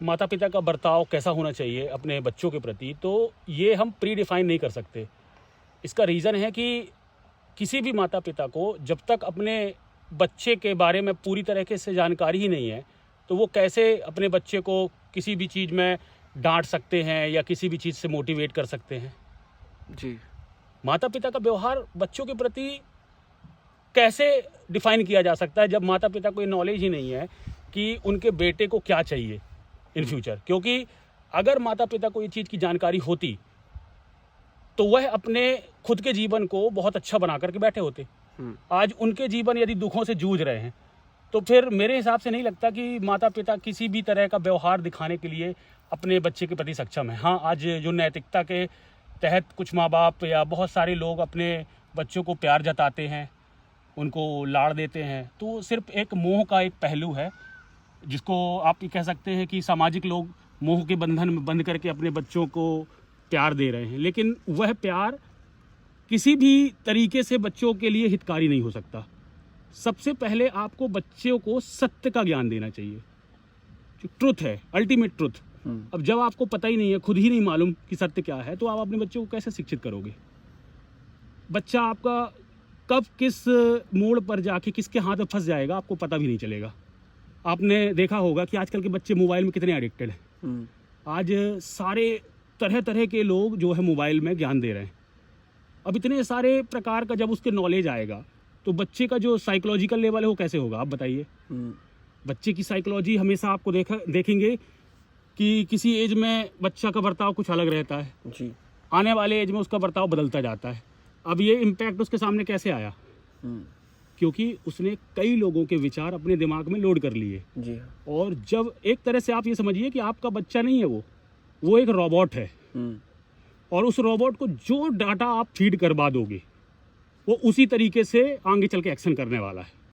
माता पिता का बर्ताव कैसा होना चाहिए अपने बच्चों के प्रति, तो ये हम प्री डिफाइन नहीं कर सकते। इसका रीज़न है कि किसी भी माता पिता को जब तक अपने बच्चे के बारे में पूरी तरीके से जानकारी ही नहीं है, तो वो कैसे अपने बच्चे को किसी भी चीज़ में डांट सकते हैं या किसी भी चीज़ से मोटिवेट कर सकते हैं। जी। माता पिता का व्यवहार बच्चों के प्रति कैसे डिफाइन किया जा सकता है जब माता पिता को ये नॉलेज ही नहीं है कि उनके बेटे को क्या चाहिए इन फ्यूचर। क्योंकि अगर माता पिता को ये चीज़ की जानकारी होती तो वह अपने खुद के जीवन को बहुत अच्छा बना करके बैठे होते। आज उनके जीवन यदि दुखों से जूझ रहे हैं तो फिर मेरे हिसाब से नहीं लगता कि माता पिता किसी भी तरह का व्यवहार दिखाने के लिए अपने बच्चे के प्रति सक्षम है। हाँ, आज जो नैतिकता के तहत कुछ माँ बाप या बहुत सारे लोग अपने बच्चों को प्यार जताते हैं, उनको लाड़ देते हैं, तो सिर्फ एक मोह का एक पहलू है जिसको आप ये कह सकते हैं कि सामाजिक लोग मोह के बंधन में बंध करके अपने बच्चों को प्यार दे रहे हैं। लेकिन वह प्यार किसी भी तरीके से बच्चों के लिए हितकारी नहीं हो सकता। सबसे पहले आपको बच्चों को सत्य का ज्ञान देना चाहिए, जो ट्रुथ है, अल्टीमेट ट्रुथ। अब जब आपको पता ही नहीं है, खुद ही नहीं मालूम कि सत्य क्या है, तो आप अपने बच्चों को कैसे शिक्षित करोगे? बच्चा आपका कब किस मोड़ पर जाके किसके हाथ में फंस जाएगा आपको पता भी नहीं चलेगा। आपने देखा होगा कि आजकल के बच्चे मोबाइल में कितने एडिक्टेड हैं। आज सारे तरह तरह के लोग जो है मोबाइल में ज्ञान दे रहे हैं। अब इतने सारे प्रकार का जब उसके नॉलेज आएगा तो बच्चे का जो साइकोलॉजिकल लेवल है वो कैसे होगा, आप बताइए। बच्चे की साइकोलॉजी हमेशा आपको देखेंगे कि किसी एज में बच्चा का बर्ताव कुछ अलग रहता है जी, आने वाले एज में उसका बर्ताव बदलता जाता है। अब ये इम्पैक्ट उसके सामने कैसे आया? क्योंकि उसने कई लोगों के विचार अपने दिमाग में लोड कर लिए जी। और जब एक तरह से आप ये समझिए कि आपका बच्चा नहीं है, वो एक रोबोट है, और उस रोबोट को जो डाटा आप फीड करवा दोगे वो उसी तरीके से आगे चल के एक्शन करने वाला है।